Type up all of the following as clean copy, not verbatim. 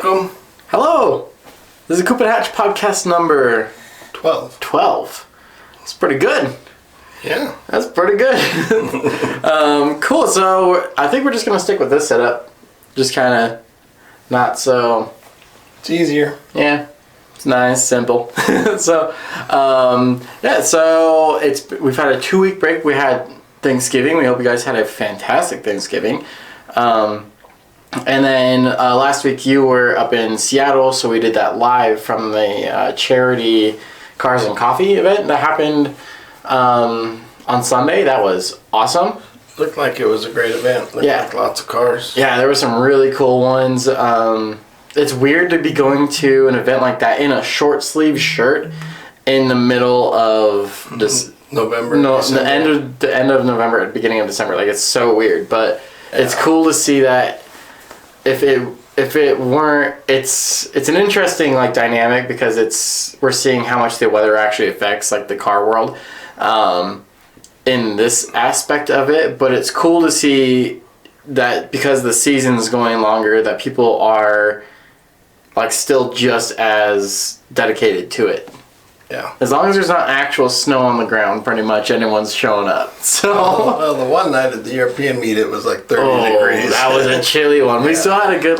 Welcome. Hello. This is Coop and Hatch podcast number 12. It's pretty good. Yeah. That's pretty good. Cool. So I think we're just going to stick with this setup. Just kind of not so... It's easier. Yeah. It's nice, simple. So we've had a 2-week break. We had Thanksgiving. We hope you guys had a fantastic Thanksgiving. And then last week you were up in Seattle, so we did that live from the charity Cars and Coffee event that happened on Sunday. That was awesome. Looked like it was a great event. Looked like lots of cars. Yeah, there were some really cool ones. It's weird to be going to an event like that in a short sleeve shirt in the middle of November. No, the end of November, beginning of December. Like, it's so weird, but it's cool to see that. If it weren't, it's an interesting like dynamic because we're seeing how much the weather actually affects like the car world in this aspect of it. But it's cool to see that because the season's going longer, that people are like still just as dedicated to it. Yeah. As long as there's not actual snow on the ground, pretty much anyone's showing up. So. Well, the one night at the European meet, it was like 30 degrees. That was a chilly one. We still had a good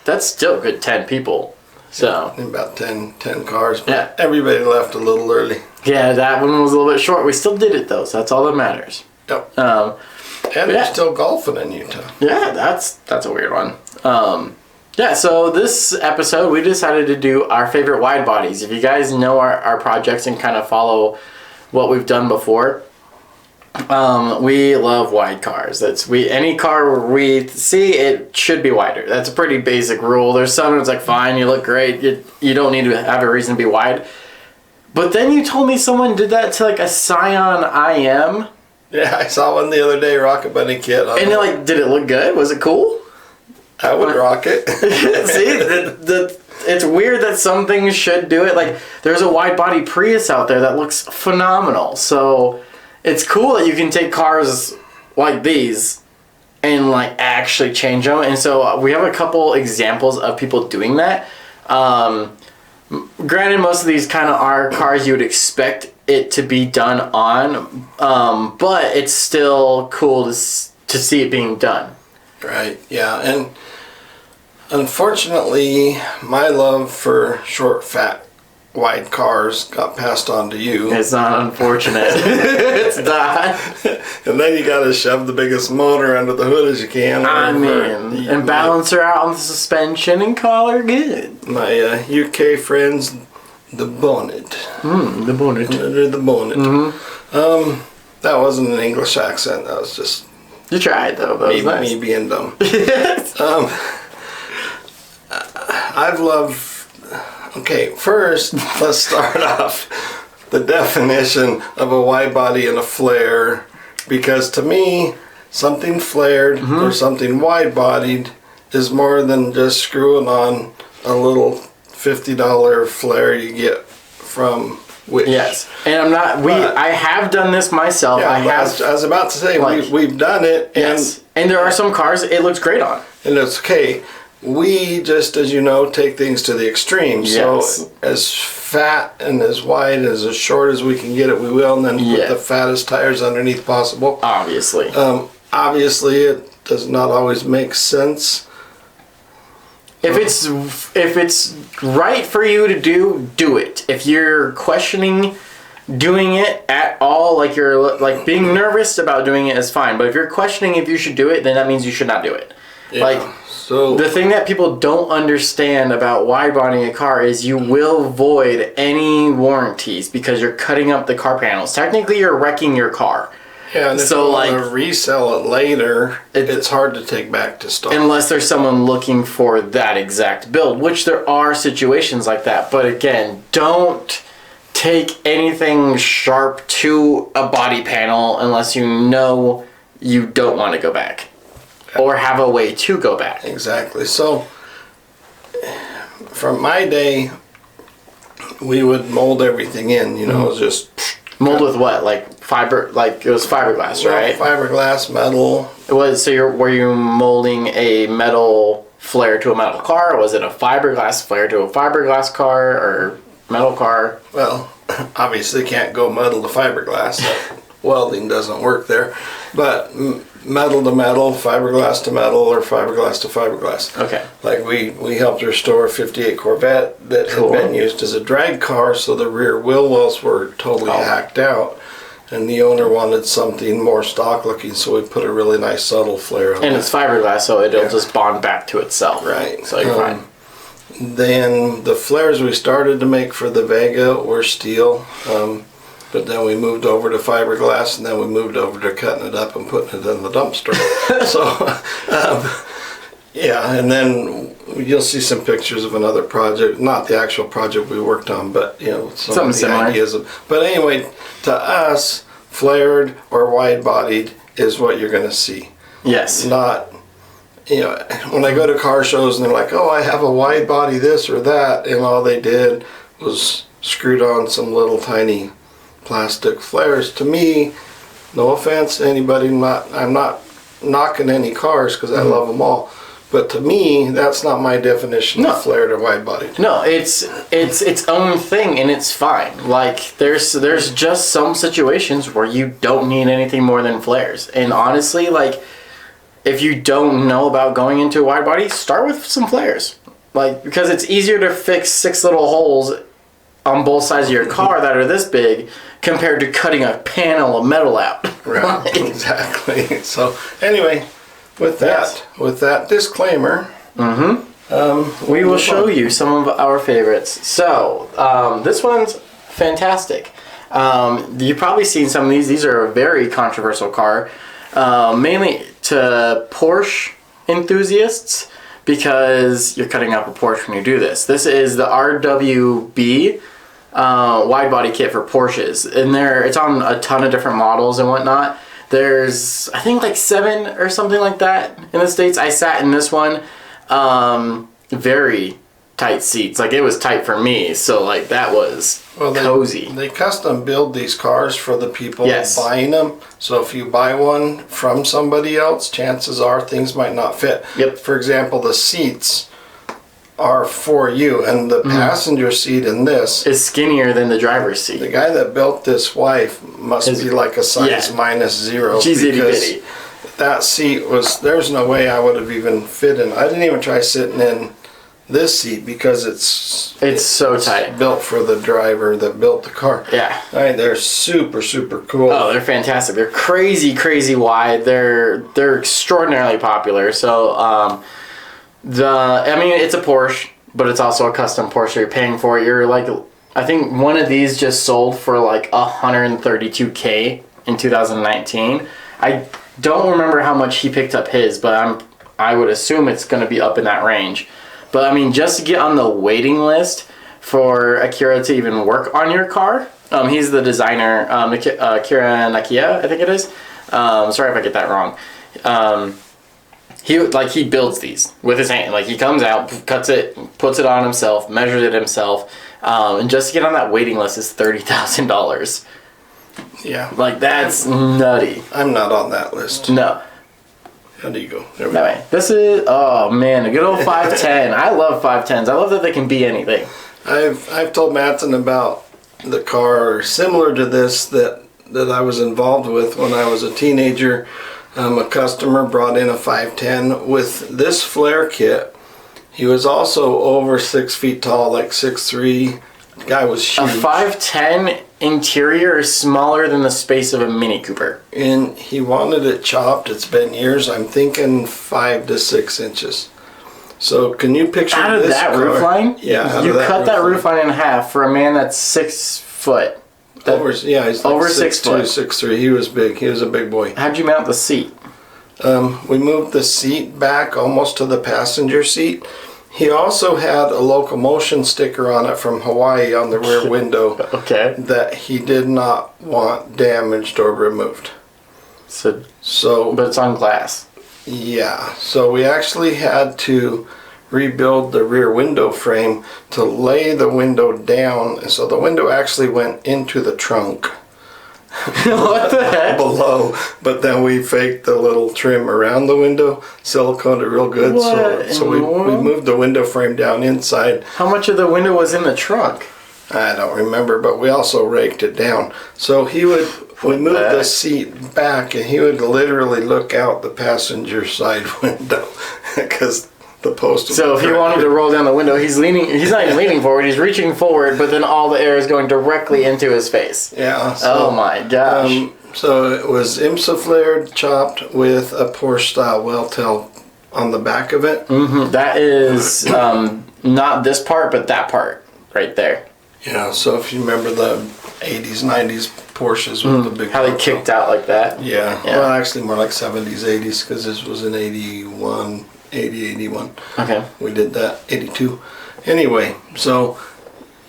that's still a good 10 people. So. About 10 cars. But everybody left a little early. Yeah, that one was a little bit short. We still did it though, so that's all that matters. Yep. And they're still golfing in Utah. Yeah, that's a weird one. Yeah, so this episode, we decided to do our favorite wide bodies. If you guys know our projects and kind of follow what we've done before, we love wide cars. Any car we see, it should be wider. That's a pretty basic rule. There's some that's like, fine, you look great. You don't need to have a reason to be wide. But then you told me someone did that to like a Scion IM. Yeah, I saw one the other day, Rocket Bunny Kit. And did it look good? Was it cool? I would rock it. See, it's weird that some things should do it. Like, there's a wide body Prius out there that looks phenomenal. So it's cool that you can take cars like these and like actually change them. And so we have a couple examples of people doing that. Granted, most of these kind of are cars you would expect it to be done on, but it's still cool to see it being done. Right, yeah, and unfortunately, my love for short, fat, wide cars got passed on to you. It's not unfortunate. It's not. And then you gotta shove the biggest motor under the hood as you can. And balance her out on the suspension and call her good. My UK friends, the bonnet. The bonnet. Under the bonnet. Mm-hmm. That wasn't an English accent, that was just... You tried though. That was nice. Me being dumb. I've loved. Okay, first let's start off the definition of a wide body and a flare, because to me, something flared or something wide bodied is more than just screwing on a little $50 flare you get from. Yes, and I'm not. I have done this myself. Yeah, I was about to say we've done it, and there are some cars it looks great on, and it's okay. We just, as you know, take things to the extreme. Yes. So as fat and as wide as short as we can get it, we will, and then put the fattest tires underneath possible. Obviously. Obviously, it does not always make sense. If it's right for you to do it. If you're questioning doing it at all, like you're like being nervous about doing it is fine. But if you're questioning if you should do it, then that means you should not do it. Yeah. So the thing that people don't understand about wide bodying a car is you will void any warranties because you're cutting up the car panels. Technically, you're wrecking your car. Yeah, and if you want to resell it later, it's hard to take back to stock. Unless there's someone looking for that exact build, which there are situations like that. But again, don't take anything sharp to a body panel unless you know you don't want to go back. Or have a way to go back. Exactly. So, from my day, we would mold everything in, it was just... Mold with what? Like fiber? Like it was fiberglass, right? Fiberglass, metal. It was. So were you molding a metal flare to a metal car? Was it a fiberglass flare to a fiberglass car or metal car? Well, obviously can't go metal to fiberglass. Welding doesn't work there. But metal to metal, fiberglass to metal, or fiberglass to fiberglass. Okay. Like we helped restore a 58 Corvette that Cool. had been used as a drag car, so the rear wheel wells were totally hacked out. And the owner wanted something more stock looking, so we put a really nice subtle flare on it. And it's fiberglass, so it'll just bond back to itself. Right. So you're fine. Then the flares we started to make for the Vega were steel, but then we moved over to fiberglass, and then we moved over to cutting it up and putting it in the dumpster. Yeah, and then you'll see some pictures of another project, not the actual project we worked on, but some of the ideas of. But anyway, to us, flared or wide-bodied is what you're going to see. Yes. Not, when I go to car shows and they're like, oh, I have a wide body this or that, and all they did was screwed on some little tiny plastic flares. To me, no offense to anybody, I'm not knocking any cars because I love them all. But to me, that's not my definition of flared or wide-bodied. No, it's its own thing, and it's fine. Like there's just some situations where you don't need anything more than flares. And honestly, like if you don't know about going into a wide body, start with some flares. Like because it's easier to fix 6 little holes on both sides of your car that are this big compared to cutting a panel of metal out. Right. Exactly. So anyway. With that disclaimer, we will show you some of our favorites. So this one's fantastic. You've probably seen some of these. These are a very controversial car, mainly to Porsche enthusiasts because you're cutting up a Porsche when you do this. This is the RWB wide body kit for Porsches, and it's on a ton of different models and whatnot. There's, I think, like 7 or something like that in the States. I sat in this one. Very tight seats. Like, it was tight for me. So, like, that was cozy. They custom build these cars for the people buying them. So, if you buy one from somebody else, chances are things might not fit. Yep. For example, the seats are for you, and the passenger seat in this is skinnier than the driver's seat. The guy that built this wife must be like a size -0. She's itty bitty. That seat there's no way I would have even fit in. I didn't even try sitting in this seat because it's so tight. Built for the driver that built the car. Yeah. All right, they're super, super cool. Oh, they're fantastic. They're crazy, crazy wide. They're extraordinarily popular. So, it's a Porsche, but it's also a custom Porsche. You're paying for it. You're like, I think one of these just sold for like $132K in 2019. I don't remember how much he picked up his, but I would assume it's going to be up in that range. But I mean, just to get on the waiting list for Akira to even work on your car, he's the designer, Akira Nakia, I think it is. Sorry if I get that wrong. He builds these with his hand. Like, he comes out, cuts it, puts it on himself, measures it himself, and just to get on that waiting list is $30,000. Yeah. Like, that's nutty. I'm not on that list. No. How do you go? There we go. Anyway, this is, oh man, a good old 510. I love 510s. I love that they can be anything. I've told Mattson about the car similar to this that I was involved with when I was a teenager. A customer brought in a 510 with this flare kit. He was also over 6 feet tall, like 6'3". The guy was huge. A 510 interior is smaller than the space of a Mini Cooper. And he wanted it chopped. It's been years. I'm thinking 5 to 6 inches. So can you picture out of this that car? Roof line? Yeah. You cut that roof line in half for a man that's 6 foot. He's like over 6 foot. 6'3". He was big. He was a big boy. How'd you mount the seat? We moved the seat back almost to the passenger seat. He also had a locomotion sticker on it from Hawaii on the rear window. Okay. That he did not want damaged or removed. So, but it's on glass. Yeah. So we actually had to rebuild the rear window frame to lay the window down, so the window actually went into the trunk. What the heck? below, but then we faked the little trim around the window, siliconed it real good. What So we moved the window frame down inside. How much of the window was in the trunk? I don't remember, but we also raked it down. So we moved the seat back, and he would literally look out the passenger side window because the post was So if he wanted to roll down the window, he's not even leaning forward, he's reaching forward, but then all the air is going directly into his face. Yeah. Oh my gosh. So it was IMSA flared, chopped with a Porsche style well tail on the back of it. Mm-hmm. That is not this part, but that part right there. Yeah, so if you remember the 80s, 90s Porsches with the big... How they kicked out like that. Yeah. Well, actually more like 70s, 80s, because this was in 81, 81. Okay. We did that, 82. Anyway, so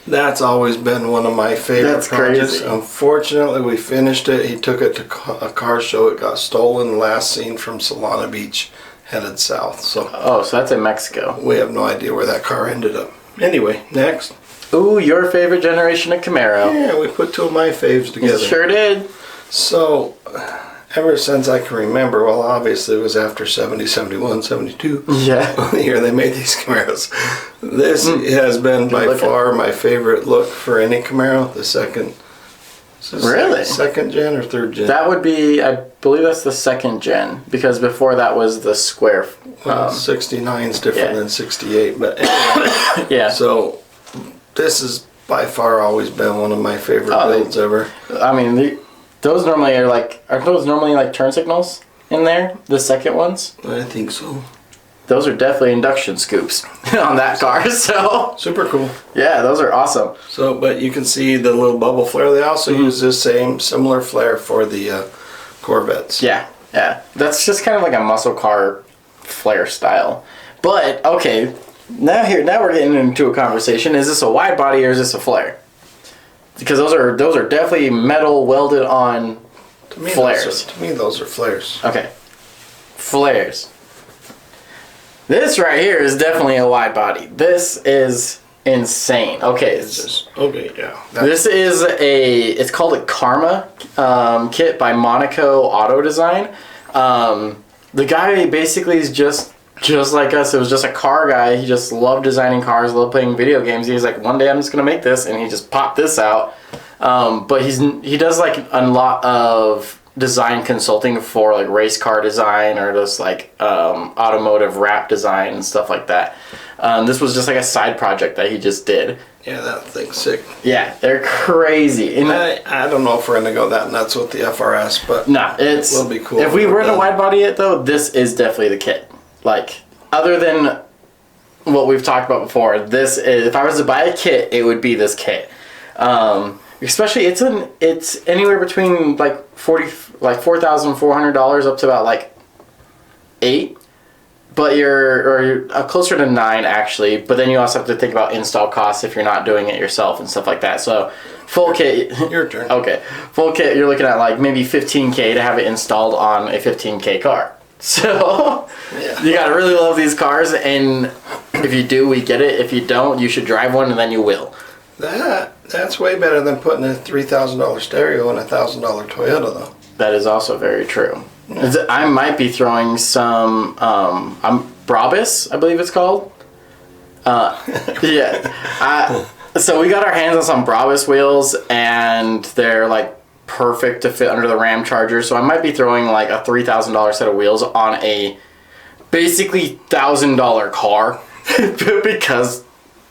that's always been one of my favorite projects. Crazy. Unfortunately, we finished it. He took it to a car show. It got stolen, last seen from Solana Beach, headed south. So that's in Mexico. we have no idea where that car ended up. Anyway, next. Ooh, your favorite generation of Camaro. Yeah, we put two of my faves together. You sure did. So, ever since I can remember, well, obviously it was after 70, 71, 72. Yeah. The year they made these Camaros. This has been by far my favorite look for any Camaro. The second. Really? Second gen or third gen? That would be, I believe that's the second gen, because before that was the square. 69 is different than 68, but anyway. Yeah. So, this has by far always been one of my favorite builds ever. I mean, those normally aren't those normally like turn signals in there? The second ones? I think so. Those are definitely induction scoops on that car, so. Super cool. Yeah, those are awesome. So, but you can see the little bubble flare. They also use this similar flare for the Corvettes. Yeah. That's just kind of like a muscle car flare style. But, okay, now we're getting into a conversation. Is this a wide body or is this a flare? Because those are definitely metal welded on flares. To me, those are flares. Okay. Flares. This right here is definitely a wide body. This is insane. Okay. Yeah. This is it's called a Karma kit by Monaco Auto Design. The guy basically is just like us. It was just a car guy. He just loved designing cars, loved playing video games. He was like, one day I'm just going to make this, and he just popped this out. But he does like a lot of design consulting for like race car design or just like automotive wrap design and stuff like that. This was just like a side project that he just did. Yeah, that thing's sick. Yeah, they're crazy. And I don't know if we're gonna go that nuts with the FRS, but it will be cool. If we were to wide body it though, this is definitely the kit. Like, other than what we've talked about before, this is, if I was to buy a kit, it would be this kit. Especially it's anywhere between like $4,400 up to about like $8,000, but you're closer to $9,000 actually. But then you also have to think about install costs if you're not doing it yourself and stuff like that. So full kit. Your turn. Okay, full kit. You're looking at like maybe $15,000 to have it installed on a $15,000 car. So you gotta really love these cars, and if you do, we get it. If you don't, you should drive one, and then you will. That's way better than putting a $3,000 stereo in a $1,000 Toyota, though. That is also very true. Yeah. I might be throwing some Brabus, I believe it's called. Yeah. So we got our hands on some Brabus wheels, and they're like perfect to fit under the Ram Charger. So I might be throwing like a $3,000 set of wheels on a basically $1,000 car because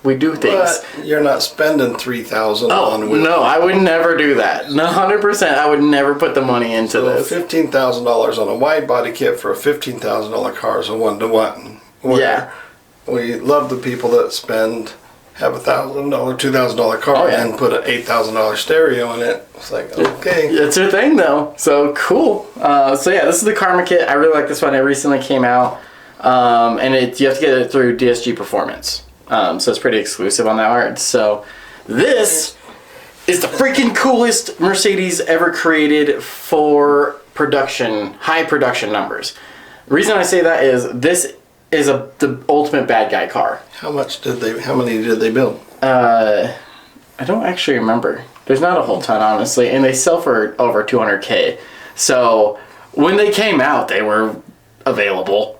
we do things. But you're not spending $3,000 on wheels. No, I would never do that. 100%, I would never put the money into this. $15,000 on a wide body kit for a $15,000 car is a 1-to-1. Yeah. We love the people that have a $1,000, $2,000 car and put an $8,000 stereo in it. It's like, okay. It's your thing though. So cool. So yeah, this is the Karma kit. I really like this one. It recently came out. And you have to get it through DSG Performance. So it's pretty exclusive on that part. So this is the freaking coolest Mercedes ever created for production, high production numbers. The reason I say that is this is the ultimate bad guy car. How many did they build? I don't actually remember. There's not a whole ton, honestly, and they sell for over 200K. So when they came out, they were available.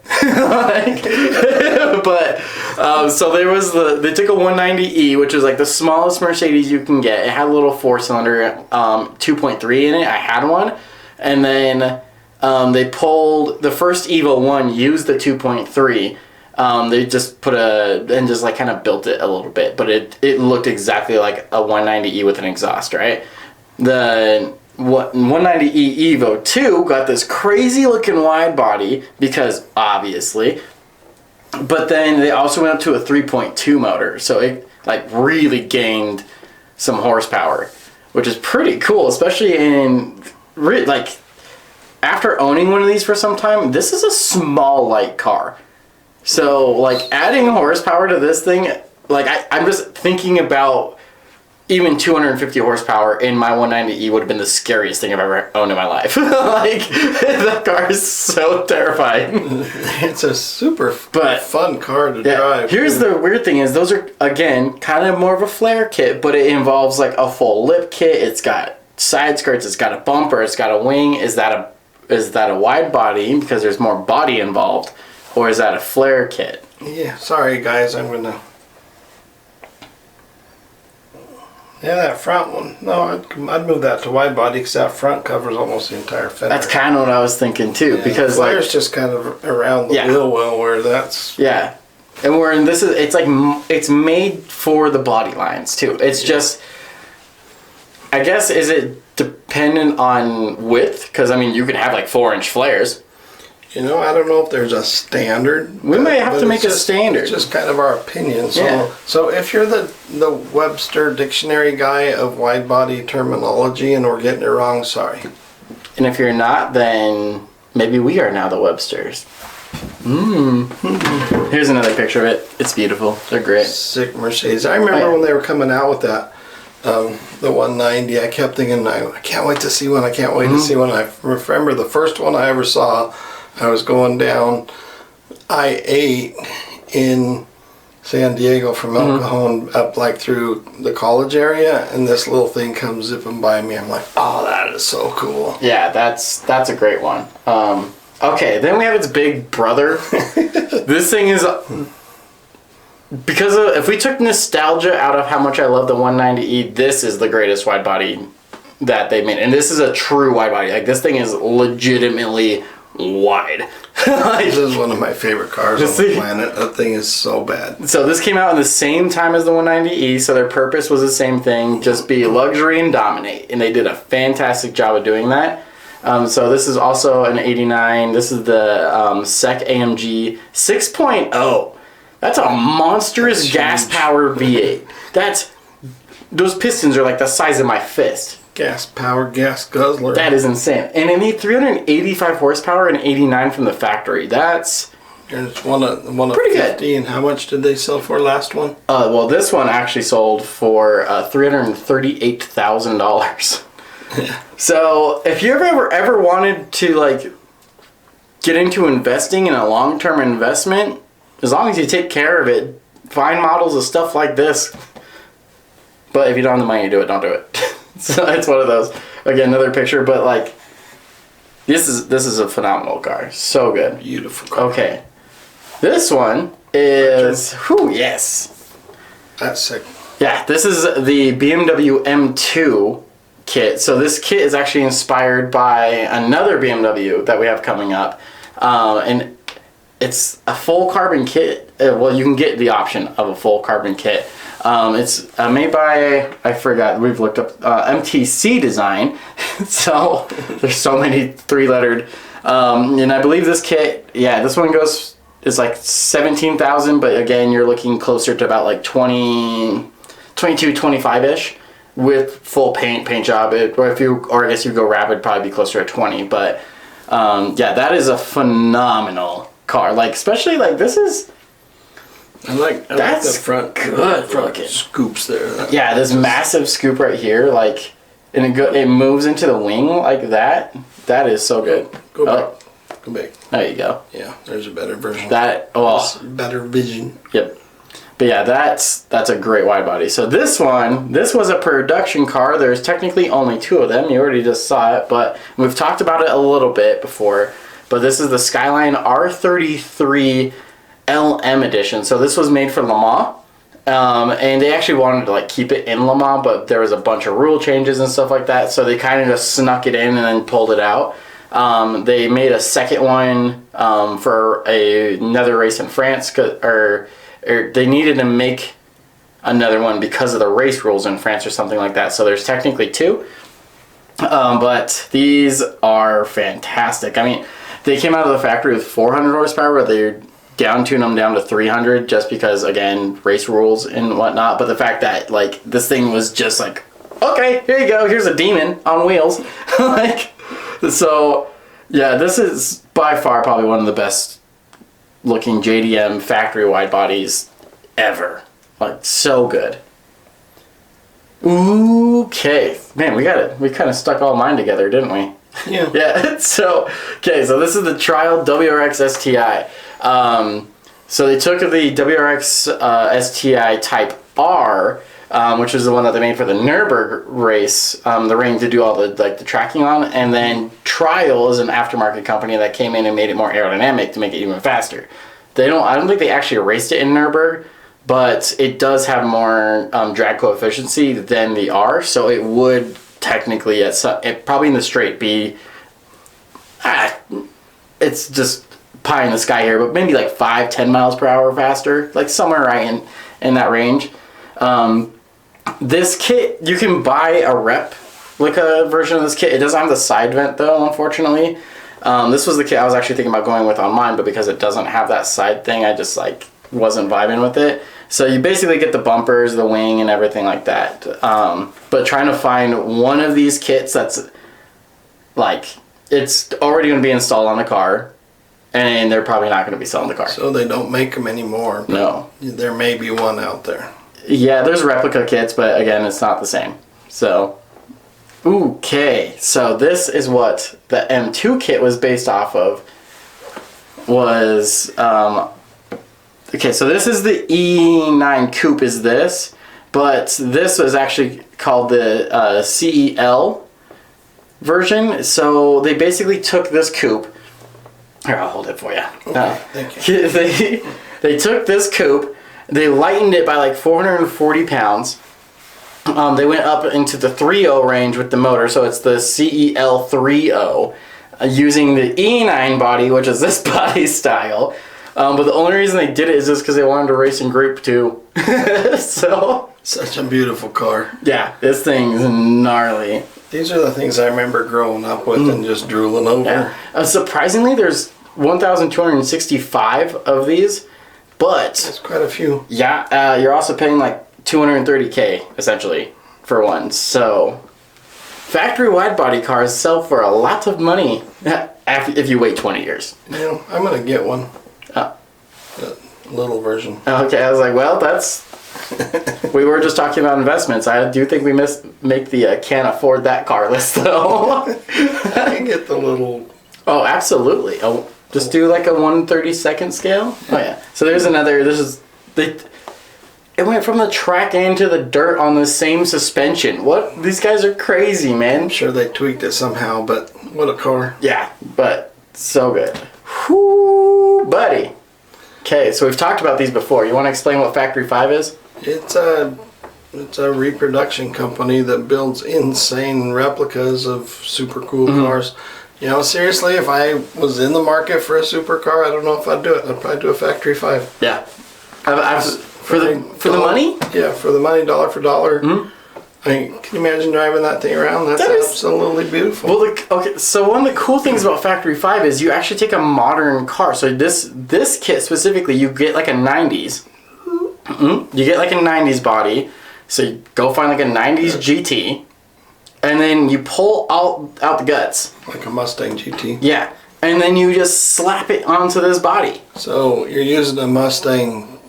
But so there was they took a 190E, which is like the smallest Mercedes you can get. It had a little 4-cylinder 2.3 in it. I had one, and then they pulled the first Evo 1 used the 2.3. They just put and just like kind of built it a little bit, but it looked exactly like a 190E with an exhaust, right? The 190E Evo 2 got this crazy looking wide body because obviously, but then they also went up to a 3.2 motor, so it like really gained some horsepower, which is pretty cool, especially in like after owning one of these for some time. This is a small light car. So, like, adding horsepower to this thing, like, I'm just thinking about even 250 horsepower in my 190E would have been the scariest thing I've ever owned in my life. Like, that car is so terrifying. It's a super fun car to drive. Here's the weird thing is those are, again, kind of more of a flare kit, but it involves, like, a full lip kit. It's got side skirts. It's got a bumper. It's got a wing. Is that a wide body because there's more body involved? Or is that a flare kit? Yeah, sorry guys, I'm gonna... Yeah, that front one. No, I'd move that to wide body because that front covers almost the entire fender. That's kind of what I was thinking too, because the flare's just kind of around the wheel well, where that's... Yeah, and it's made for the body lines too. It's just, I guess, is it dependent on width? Because I mean, you can have like 4-inch flares. You know, I don't know if there's a standard. We may have to make a standard. It's just kind of our opinion. So if you're the Webster dictionary guy of wide body terminology and we're getting it wrong, sorry. And if you're not, then maybe we are now the Websters. Here's another picture of it. It's beautiful. They're great. Sick Mercedes. I remember when they were coming out with that, the 190, I kept thinking, I can't wait to see one. I can't wait to see one. I remember the first one I ever saw, I was going down I-8 in San Diego from El Cajon up like through the college area, and this little thing comes zipping by me. I'm like, oh, that is so cool. Yeah, that's a great one. Okay, then we have its big brother. This thing is... if we took nostalgia out of how much I love the 190E, this is the greatest wide body that they made. And this is a true wide body. Like, this thing is legitimately wide. This is one of my favorite cars on the planet. That thing is so bad. So this came out in the same time as the 190E, so their purpose was the same thing, just be luxury and dominate. And they did a fantastic job of doing that. So this is also an 89. This is the SEC AMG 6.0. That's a monstrous gas-powered V8. Those pistons are like the size of my fist. Gas-powered gas guzzler. That is insane. And it need 385 horsepower and 89 from the factory. That's... It's one of pretty 50, good. And how much did they sell for last one? Well, this one actually sold for $338,000. Yeah. So, if you ever wanted to, like, get into investing in a long-term investment, as long as you take care of it, find models of stuff like this. But if you don't have the money to do it, don't do it. So it's one of those. Again, another picture, but like, this is a phenomenal car. So good. Beautiful car. Okay. This one is, yes. That's sick. Yeah, this is the BMW M2 Kit. So this kit is actually inspired by another BMW that we have coming up. And it's a full carbon kit. Well, you can get the option of a full carbon kit. It's made by, I forgot, we've looked up, MTC Design. So there's so many 3-lettered. And I believe this kit, this one is like 17,000, but again, you're looking closer to about like 22, 25-ish with full paint job. I guess you go wrap, it'd probably be closer to 20. But that is a phenomenal car. Like, especially like this is... I like the front scoops there. Yeah, this massive scoop right here, like, and it moves into the wing like that. That is so good. Go back. Go back. There you go. Yeah, there's a better version. Better vision. Yep. But yeah, that's a great wide body. So this was a production car. There's technically only 2 of them. You already just saw it, but we've talked about it a little bit before. But this is the Skyline R33 Lm Edition. So this was made for Le Mans. And they actually wanted to like keep it in Le Mans, but there was a bunch of rule changes and stuff like that. So they kind of just snuck it in and then pulled it out. They made a second one for another race in France, or they needed to make another one because of the race rules in France or something like that. So there's technically 2. But these are fantastic. I mean, they came out of the factory with 400 horsepower, but they down-tune them down to 300 just because, again, race rules and whatnot. But the fact that, like, this thing was just like, okay, here you go, here's a demon on wheels. Like, so, yeah, this is by far probably one of the best looking JDM factory wide bodies ever. Like, so good. Okay. Man, we kind of stuck all mine together, didn't we? Yeah. Yeah. So this is the trial Wrx Sti. So they took the Wrx Sti Type R, which is the one that they made for the Nürburgring race, the ring to do all the tracking on, and then Trial is an aftermarket company that came in and made it more aerodynamic to make it even faster. I don't think they actually raced it in Nürburgring, but it does have more drag coefficient than the R, so it would technically probably in the straight be it's just pie in the sky here, but maybe like 5-10 miles per hour faster, like somewhere right in that range. This kit, you can buy a replica version of this kit. It doesn't have the side vent though, unfortunately. This was the kit I was actually thinking about going with on mine, but because it doesn't have that side thing, I just like wasn't vibing with it. So you basically get the bumpers, the wing, and everything like that. But trying to find one of these kits that's like, it's already going to be installed on the car, and they're probably not going to be selling the car. So they don't make them anymore. No. There may be one out there. Yeah, there's replica kits, but again, it's not the same. So, okay. So this is what the M2 kit was based off of. Okay, so this is the E9 Coupe is this, but this was actually called the CEL version. So they basically took this coupe. Here, I'll hold it for you. Okay, thank you. They took this coupe, they lightened it by like 440 pounds. They went up into the 3.0 range with the motor, so it's the CEL 3.0, using the E9 body, which is this body style. But the only reason they did it is just because they wanted to race in Group 2. So Such a beautiful car. yeah, this thing is gnarly. These are the things I remember growing up with and just drooling over. Yeah. Surprisingly, there's 1,265 of these, but That's quite a few. yeah, you're also paying like $230K essentially for one. So factory wide body cars sell for a lot of money if you wait 20 years. You know, I'm going to get one. Oh. The little version. Okay, I was like, well, that's... We were just talking about investments. I do think we make the can't afford that car list, though. I can get the little... Oh, absolutely. Oh, just do like a 1/32 scale? Oh, yeah. So there's another... It went from the track into the dirt on the same suspension. What? These guys are crazy, man. I'm sure they tweaked it somehow, but what a car. Yeah, but so good. Whoo, buddy. Okay, so we've talked about these before. You want to explain what Factory 5 is? It's a reproduction company that builds insane replicas of super cool cars. You know, seriously, if I was in the market for a supercar, I don't know if I'd do it. I'd probably do a Factory 5. Yeah. For the money? Yeah, for the money, dollar for dollar. I mean, can you imagine driving that thing around? That's absolutely beautiful. Well, okay, so one of the cool things about Factory 5 is you actually take a modern car. So this kit specifically, you get like a 90s. You get like a 90s body. So you go find like a 90s GT. And then you pull out the guts. Like a Mustang GT. Yeah. And then you just slap it onto this body. So you're using a Mustang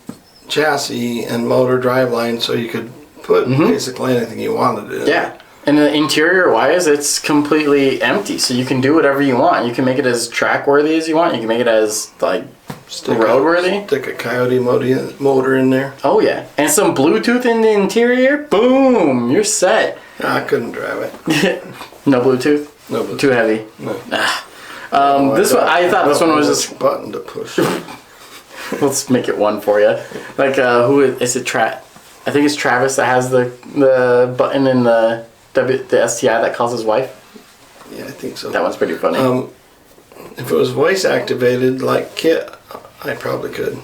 chassis and motor driveline so you could put basically anything you wanted in. Yeah. And the interior wise, it's completely empty. So you can do whatever you want. You can make it as track worthy as you want. You can make it as like roadworthy. Stick a Coyote motor in there. Oh yeah, and some Bluetooth in the interior. Boom, you're set. I couldn't drive it. No Bluetooth. No Bluetooth. Too heavy. No. This one, I thought this one was just button to push. Let's make it one for you. Like who is it? I think it's Travis that has the button in the STI that calls his wife. Yeah, I think so. That one's pretty funny. If it was voice activated like Kit, I probably could.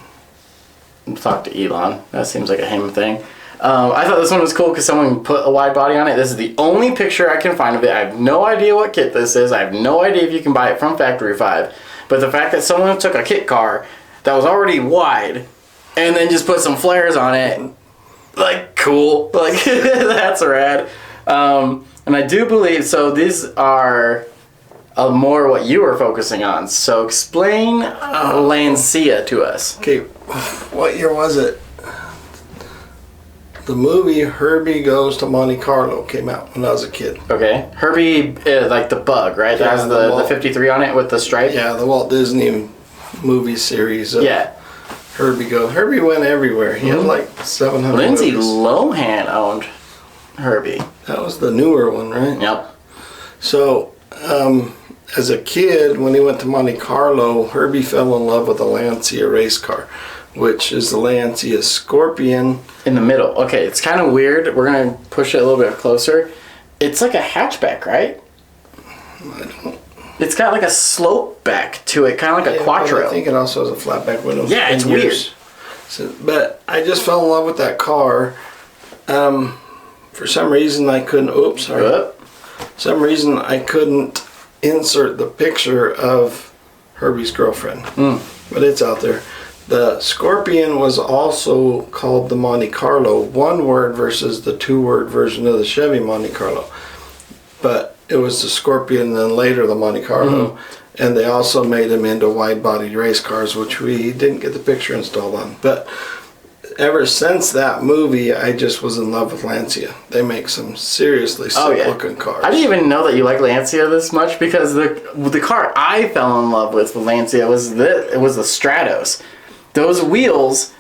Talk to Elon. That seems like a him thing. I thought this one was cool because someone put a wide body on it. This is the only picture I can find of it. I have no idea what kit this is. I have no idea if you can buy it from Factory 5. But the fact that someone took a kit car that was already wide and then just put some flares on it, like, cool. Like, that's rad. And I do believe, so these are more what you were focusing on. So explain Lancia to us. Okay, what year was it? The movie Herbie Goes to Monte Carlo came out when I was a kid. Okay. Herbie, like the bug, right? That has the 53 on it with the stripe? Yeah, the Walt Disney movie series. Yeah. Herbie went everywhere. He had like 700 Lindsay movies. Lohan owned Herbie. That was the newer one, right? Yep. So, as a kid, when he went to Monte Carlo, Herbie fell in love with a Lancia race car, which is the Lancia Scorpion. In the middle. Okay, it's kind of weird. We're going to push it a little bit closer. It's like a hatchback, right? It's got like a slope back to it, kind of like a Quattro. I think it also has a flat back window. Yeah, it's weird. So, but I just fell in love with that car. For some reason I couldn't. Oops, sorry. For some reason I couldn't insert the picture of Herbie's girlfriend, but it's out there. The Scorpion was also called the Monte Carlo, one word versus the two-word version of the Chevy Monte Carlo. But it was the Scorpion, then later the Monte Carlo, and they also made them into wide-body race cars, which we didn't get the picture installed on. But ever since that movie, I just was in love with Lancia. They make some seriously sick-looking cars. I didn't even know that you like Lancia this much because the car I fell in love with Lancia was it was the Stratos. Those wheels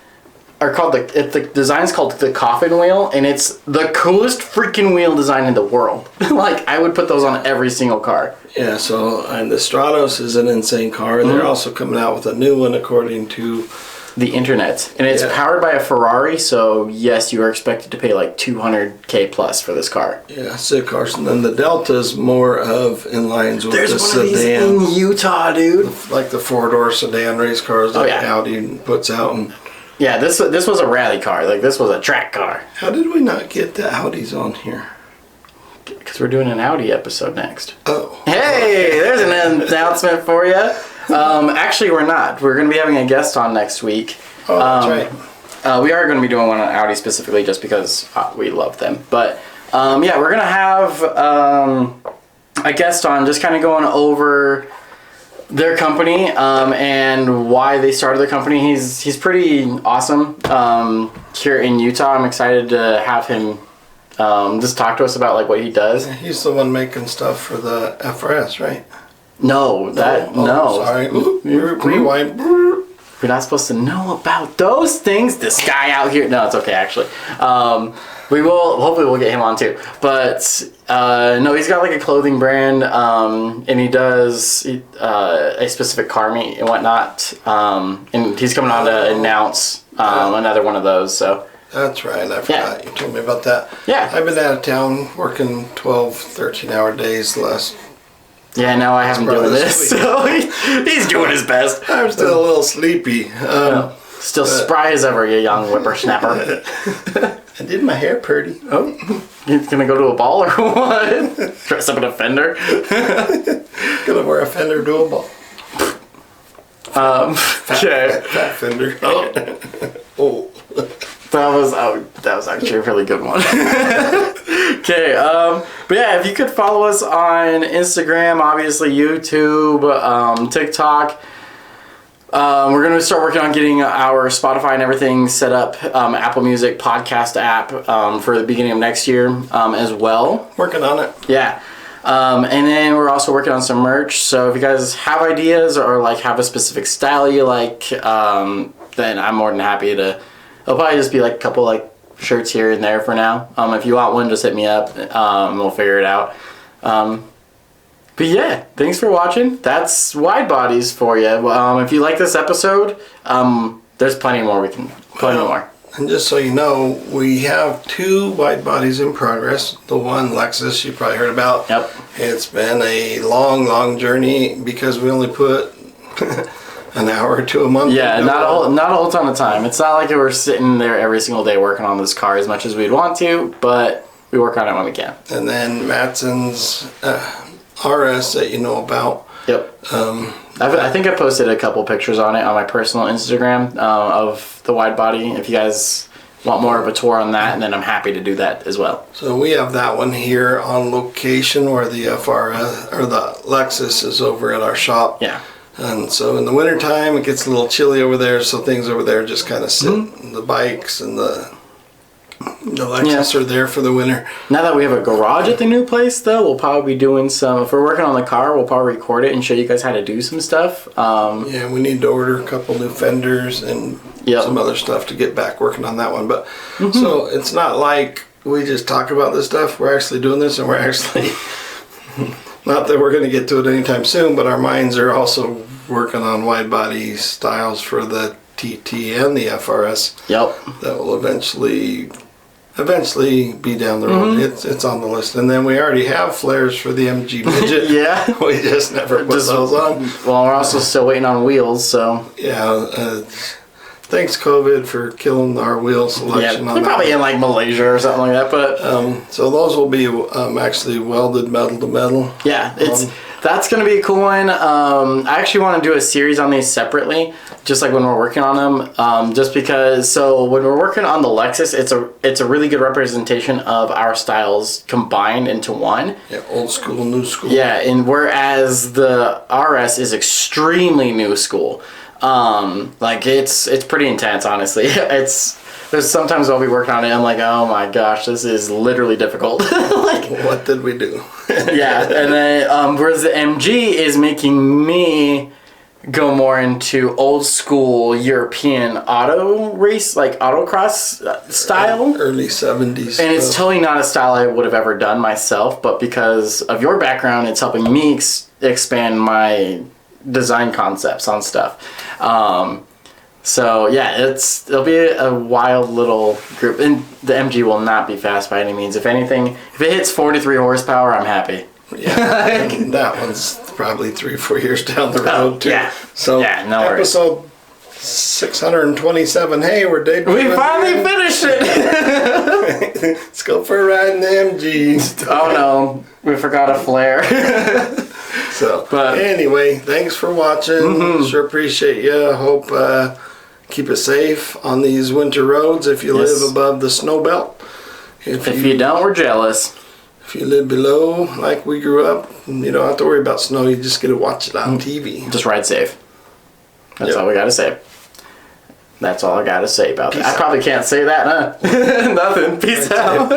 are called the design's called the coffin wheel, and it's the coolest freaking wheel design in the world. Like, I would put those on every single car. Yeah, so, and the Stratos is an insane car. They're also coming out with a new one according to the internet. And it's powered by a Ferrari, so yes, you are expected to pay like $200K plus for this car. Yeah, sick cars. And then the Delta's more of in lines with the sedan. There's one of these in Utah, dude. Like the four-door sedan race cars that Audi puts out. And yeah, this was a rally car. Like, this was a track car. how did we not get the Audis on here? Because we're doing an Audi episode next. Oh. Hey, there's an announcement for you. Actually, we're not. We're going to be having a guest on next week. Oh, that's right. We are going to be doing one on Audi specifically just because we love them. But, yeah, we're going to have a guest on just kind of going over their company and why they started their company. He's pretty awesome here in Utah. I'm excited to have him just talk to us about like what he does. He's the one making stuff for the FRS, right? No, no. Sorry. Rewind. We're not supposed to know about those things. This guy out here. No, it's okay, actually. Hopefully we'll get him on too. But, no, he's got like a clothing brand, and he does a specific car meet and whatnot. And he's coming on to announce another one of those, so. That's right. I forgot. You told me about that. Yeah. I've been out of town working 12, 13-hour days the last. Yeah, no, I haven't doing this, so he's doing his best. I'm still a little sleepy. Still spry as ever, you young whippersnapper. I did my hair pretty. Oh, you gonna go to a ball or what? Dress up in a Fender? Gonna wear a Fender dual ball. Okay. Fat Fender. Oh. That was actually a really good one. Okay, but yeah, if you could follow us on Instagram, obviously YouTube, TikTok. We're going to start working on getting our Spotify and everything set up, Apple Music podcast app for the beginning of next year as well. Working on it. Yeah. And then we're also working on some merch. So if you guys have ideas or like have a specific style you like, then I'm more than happy to. It'll probably just be like a couple like shirts here and there for now. If you want one, just hit me up. We'll figure it out. But yeah, thanks for watching. That's Wide Bodies for you. If you like this episode, there's plenty more. Plenty more. And just so you know, we have 2 wide bodies in progress. The one, Lexus, you probably heard about. Yep. It's been a long, long journey because we only put an hour or 2 a month. Yeah, not a whole ton of time. It's not like we're sitting there every single day working on this car as much as we'd want to, but we work on it when we can. And then Matson's RS that you know about. Yep. I think I posted a couple pictures on it on my personal Instagram of the wide body. If you guys want more of a tour on that, and then I'm happy to do that as well. So we have that one here on location where the FRS or the Lexus is over at our shop. Yeah. And so in the wintertime it gets a little chilly over there, so things over there just kind of sit. The bikes and the Lexus are there for the winter. Now that we have a garage at the new place, though, we'll probably be doing some. If we're working on the car, we'll probably record it and show you guys how to do some stuff. Yeah, we need to order a couple new fenders and some other stuff to get back working on that one. But so it's not like we just talk about this stuff. We're actually doing this, and we're actually not that we're going to get to it anytime soon, but our minds are also working on wide body styles for the TT and the FRS. Yep. That will eventually be down the road. It's on the list. And then we already have flares for the MG Midget. Yeah. We just never put those on. Well, we're also still waiting on wheels, so. Yeah. Thanks, COVID, for killing our wheel selection on they're that. probably in like Malaysia or something like that, but. So those will be actually welded metal to metal. Yeah, that's going to be a cool one. I actually want to do a series on these separately, just like when we're working on them. Just because, so when we're working on the Lexus, it's a really good representation of our styles combined into one. Yeah, old school, new school. Yeah, and whereas the RS is extremely new school. Like it's pretty intense, honestly. There's sometimes I'll be working on it, I'm like, oh my gosh, this is literally difficult. Like, what did we do? Yeah, and then whereas the MG is making me go more into old school European auto race, like autocross style. Early 70s. And it's totally not a style I would have ever done myself, but because of your background, it's helping me expand my design concepts on stuff. So yeah, it'll be a wild little group, and the MG will not be fast by any means. If anything, if it hits 43 horsepower, I'm happy. Yeah, that one's probably 3 or 4 years down the road too. Yeah. So yeah, no worries. Episode 627. Hey, we're debuting. We finally finished it. Let's go for a ride in the MG. Oh no, we forgot a flare. So, but anyway, thanks for watching. Sure appreciate you. Hope keep it safe on these winter roads if you live above the snow belt. If you don't, we're jealous. If you live below, like we grew up, you don't have to worry about snow. You just get to watch it on TV. Just ride safe. That's all we got to say. That's all I got to say about that. I probably can't say that, huh? Nothing. Peace out.